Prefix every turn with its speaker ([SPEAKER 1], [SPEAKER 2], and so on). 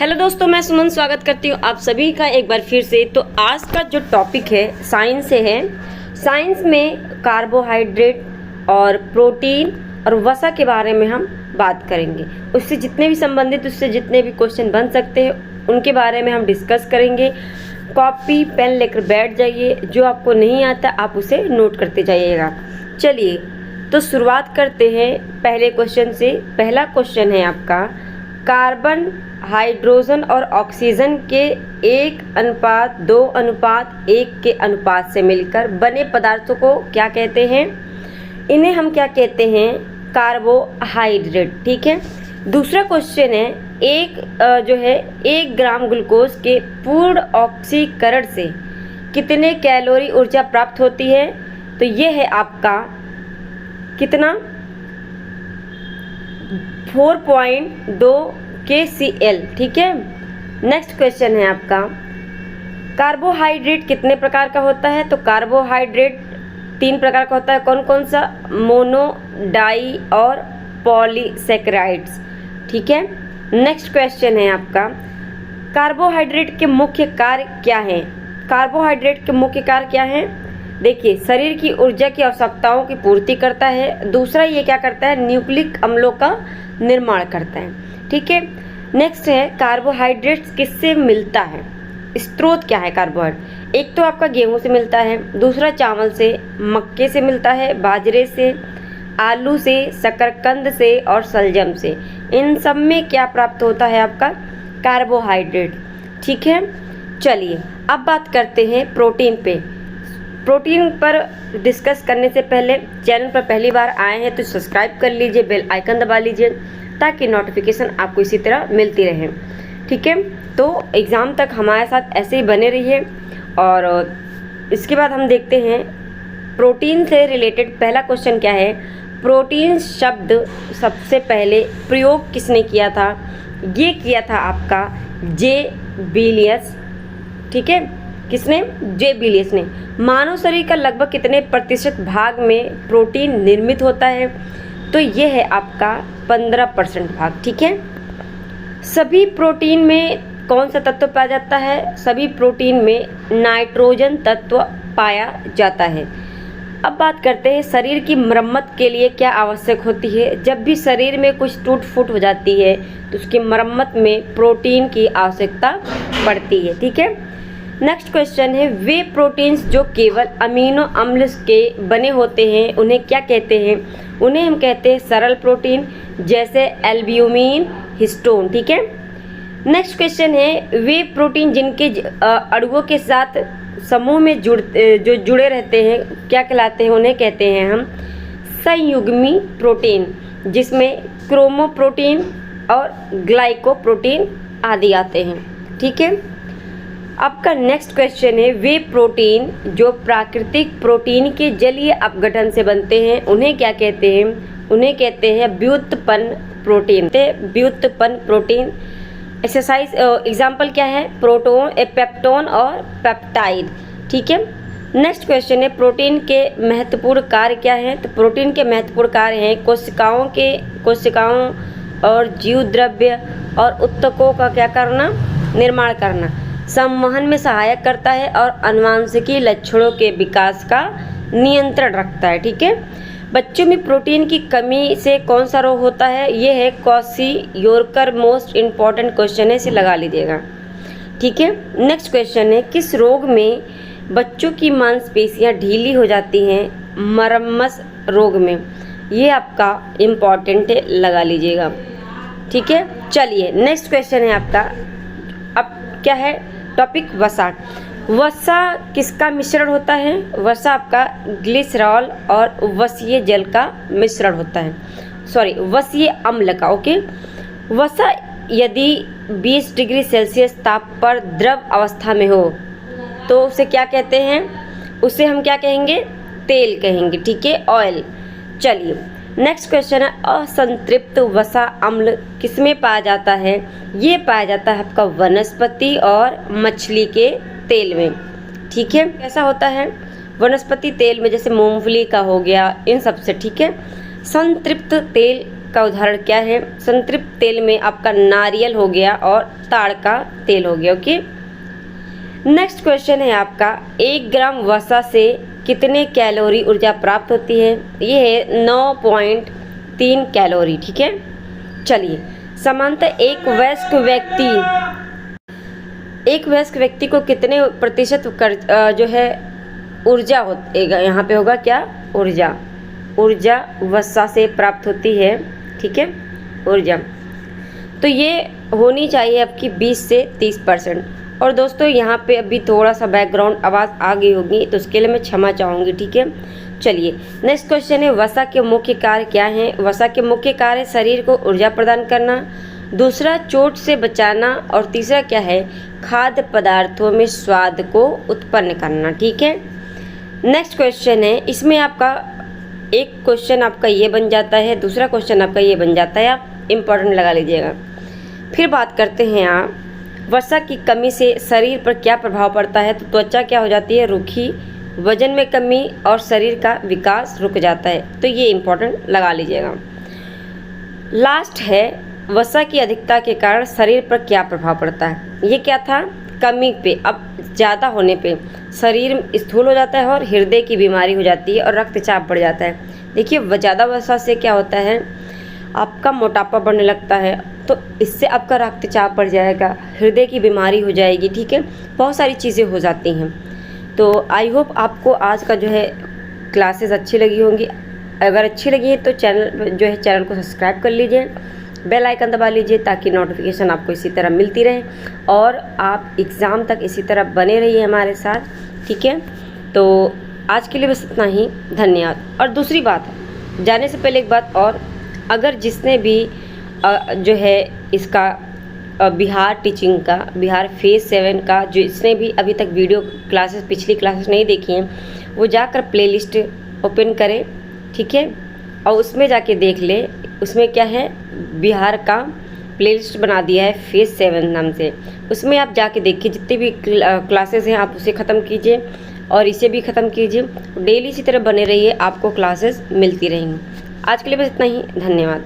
[SPEAKER 1] Hello दोस्तों, मैं सुमन स्वागत करती हूँ आप सभी का एक बार फिर से। तो आज का जो टॉपिक है साइंस से है। साइंस में कार्बोहाइड्रेट और प्रोटीन और वसा के बारे में हम बात करेंगे। उससे जितने भी संबंधित उससे जितने भी क्वेश्चन बन सकते हैं उनके बारे में हम डिस्कस करेंगे। कॉपी पेन लेकर बैठ जाइए, जो आपको नहीं आता आप उसे नोट करते जाइएगा। चलिए तो शुरुआत करते हैं पहले क्वेश्चन से। पहला क्वेश्चन है आपका, कार्बन हाइड्रोजन और ऑक्सीजन के 1:2:1 के अनुपात से मिलकर बने पदार्थों को क्या कहते हैं? इन्हें हम क्या कहते हैं? कार्बोहाइड्रेट। ठीक है। दूसरा क्वेश्चन है, 1 ग्राम ग्लूकोज के पूर्ण ऑक्सीकरण से कितने कैलोरी ऊर्जा प्राप्त होती है? तो ये है आपका कितना? 4.2 kcal। ठीक है। नेक्स्ट क्वेश्चन है आपका, कार्बोहाइड्रेट कितने प्रकार का होता है? तो कार्बोहाइड्रेट 3 प्रकार का होता है। कौन कौन सा? मोनो, डाई और पॉलीसैकेराइड्स। ठीक है। नेक्स्ट क्वेश्चन है आपका, कार्बोहाइड्रेट के मुख्य कार्य क्या हैं? कार्बोहाइड्रेट के मुख्य कार्य क्या हैं? देखिए, शरीर की ऊर्जा की आवश्यकताओं की पूर्ति करता है। दूसरा, ये क्या करता है? न्यूक्लिक अम्लों का निर्माण करता है। ठीक है। नेक्स्ट है, कार्बोहाइड्रेट्स किससे मिलता है? स्रोत क्या है कार्बोहाइड्रेट? एक तो आपका गेहूं से मिलता है, दूसरा चावल से, मक्के से मिलता है, बाजरे से, आलू से, शकरकंद से और सलजम से। इन सब में क्या प्राप्त होता है? आपका कार्बोहाइड्रेट। ठीक है। चलिए अब बात करते हैं प्रोटीन पे। प्रोटीन पर डिस्कस करने से पहले चैनल पर पहली बार आए हैं तो सब्सक्राइब कर लीजिए, बेल आइकन दबा लीजिए ताकि नोटिफिकेशन आपको इसी तरह मिलती रहे। ठीक है। तो एग्ज़ाम तक हमारे साथ ऐसे ही बने रहिए। और इसके बाद हम देखते हैं प्रोटीन से रिलेटेड पहला क्वेश्चन क्या है। प्रोटीन शब्द सबसे पहले प्रयोग किसने किया था? ये किया था आपका जे बिलियस। ठीक है। किसने? जे बिलियस ने। मानव शरीर का लगभग कितने प्रतिशत भाग में प्रोटीन निर्मित होता है? तो ये है आपका 15% भाग। ठीक है। सभी प्रोटीन में कौन सा तत्व पाया जाता है? सभी प्रोटीन में नाइट्रोजन तत्व पाया जाता है। अब बात करते हैं शरीर की मरम्मत के लिए क्या आवश्यक होती है। जब भी शरीर में कुछ टूट फूट हो जाती है तो उसकी मरम्मत में प्रोटीन की आवश्यकता पड़ती है। ठीक है। नेक्स्ट क्वेश्चन है, वे प्रोटीन्स जो केवल अमीनो अम्ल के बने होते हैं उन्हें क्या कहते हैं? उन्हें हम कहते हैं सरल प्रोटीन, जैसे एल्ब्यूमिन, हिस्टोन। ठीक है। नेक्स्ट क्वेश्चन है, वे प्रोटीन जिनके अणुओं के साथ समूह में जुड़े रहते हैं क्या कहलाते हैं? उन्हें कहते हैं हम संयुग्मी प्रोटीन, जिसमें क्रोमोप्रोटीन और ग्लाइकोप्रोटीन आदि आते हैं। ठीक है। आपका नेक्स्ट क्वेश्चन है, वे प्रोटीन जो प्राकृतिक प्रोटीन के जलीय अपघटन से बनते हैं उन्हें क्या कहते हैं? उन्हें कहते हैं व्युत्पन्न प्रोटीन। व्युत्पन्न प्रोटीन एक्सरसाइज एग्जाम्पल क्या है? प्रोटोन, पेप्टोन और पेप्टाइड। ठीक है। नेक्स्ट क्वेश्चन है, प्रोटीन के महत्वपूर्ण कार्य क्या हैं? तो प्रोटीन के महत्वपूर्ण कार्य हैं कोशिकाओं और जीव द्रव्य और उत्तकों का क्या करना? निर्माण करना। संवहन में सहायक करता है और आनुवंशिकी लक्षणों के विकास का नियंत्रण रखता है। ठीक है। बच्चों में प्रोटीन की कमी से कौन सा रोग होता है? ये है क्वाशी-योरकर। मोस्ट इम्पॉर्टेंट क्वेश्चन है, इसे लगा लीजिएगा। ठीक है। नेक्स्ट क्वेश्चन है, किस रोग में बच्चों की मांसपेशियां ढीली हो जाती हैं? मरम्मस रोग में। ये आपका इम्पॉर्टेंट है, लगा लीजिएगा। ठीक है। चलिए नेक्स्ट क्वेश्चन है आपका, अब क्या है टॉपिक? वसा। वसा किसका मिश्रण होता है? वसा आपका ग्लिसरॉल और वसीय जल का मिश्रण होता है। सॉरी, वसीय अम्ल का। ओके। वसा यदि 20 डिग्री सेल्सियस ताप पर द्रव अवस्था में हो तो उसे क्या कहते हैं? उसे हम क्या कहेंगे? तेल कहेंगे। ठीक है, ऑयल। चलिए नेक्स्ट क्वेश्चन है, असंतृप्त वसा अम्ल किसमें पाया जाता है? ये पाया जाता है आपका वनस्पति और मछली के तेल में। ठीक है। कैसा होता है? वनस्पति तेल में, जैसे मूंगफली का हो गया, इन सब से। ठीक है। संतृप्त तेल का उदाहरण क्या है? संतृप्त तेल में आपका नारियल हो गया और ताड़ का तेल हो गया। ओके, नेक्स्ट क्वेश्चन है आपका, 1 ग्राम वसा से कितने कैलोरी ऊर्जा प्राप्त होती है? ये है 9.3 कैलोरी। ठीक है, चलिए सामान्यतः एक वयस्क व्यक्ति को कितने प्रतिशत जो है ऊर्जा यहाँ पे होगा क्या? ऊर्जा वसा से प्राप्त होती है। ठीक है, ऊर्जा तो ये होनी चाहिए आपकी 20 से 30%। और दोस्तों यहाँ पे अभी थोड़ा सा बैकग्राउंड आवाज़ आ गई होगी तो उसके लिए मैं क्षमा चाहूँगी। ठीक है, चलिए नेक्स्ट क्वेश्चन है, वसा के मुख्य कार्य क्या हैं? वसा के मुख्य कार्य शरीर को ऊर्जा प्रदान करना, दूसरा चोट से बचाना, और तीसरा क्या है? खाद्य पदार्थों में स्वाद को उत्पन्न करना। ठीक है, नेक्स्ट क्वेश्चन है, इसमें आपका एक क्वेश्चन आपका ये बन जाता है, दूसरा क्वेश्चन आपका ये बन जाता है, आप इम्पोर्टेंट लगा लीजिएगा। फिर बात करते हैं आप, वसा की कमी से शरीर पर क्या प्रभाव पड़ता है? तो त्वचा क्या हो जाती है? रूखी, वजन में कमी और शरीर का विकास रुक जाता है। तो ये इम्पोर्टेंट लगा लीजिएगा। लास्ट है, वसा की अधिकता के कारण शरीर पर क्या प्रभाव पड़ता है? ये क्या था? कमी पे, अब ज़्यादा होने पे शरीर स्थूल हो जाता है और हृदय की बीमारी हो जाती है और रक्तचाप बढ़ जाता है। देखिए ज़्यादा वसा से क्या होता है? आपका मोटापा बढ़ने लगता है, तो इससे आपका रक्तचाप बढ़ जाएगा, हृदय की बीमारी हो जाएगी। ठीक है, बहुत सारी चीज़ें हो जाती हैं। तो आई होप आपको आज का जो है क्लासेस अच्छी लगी होंगी। अगर अच्छी लगी है तो चैनल को सब्सक्राइब कर लीजिए, बेल आइकन दबा लीजिए ताकि नोटिफिकेशन आपको इसी तरह मिलती रहे और आप एग्ज़ाम तक इसी तरह बने रहिए हमारे साथ। ठीक है, तो आज के लिए बस इतना ही, धन्यवाद। और दूसरी बात, जाने से पहले एक बात और, अगर जिसने भी जो है इसका बिहार टीचिंग का, बिहार फेज 7 का जिसने भी अभी तक वीडियो क्लासेस, पिछली क्लासेस नहीं देखी हैं, वो जाकर प्लेलिस्ट ओपन करें। ठीक है, और उसमें जाके देख ले, उसमें क्या है, बिहार का प्लेलिस्ट बना दिया है फेज 7 नाम से। उसमें आप जाके देखिए, जितनी भी क्लासेस हैं आप उसे ख़त्म कीजिए और इसे भी ख़त्म कीजिए। डेली इसी तरह बने रहिए, आपको क्लासेस मिलती रहेंगी। आज के लिए बस इतना ही, धन्यवाद।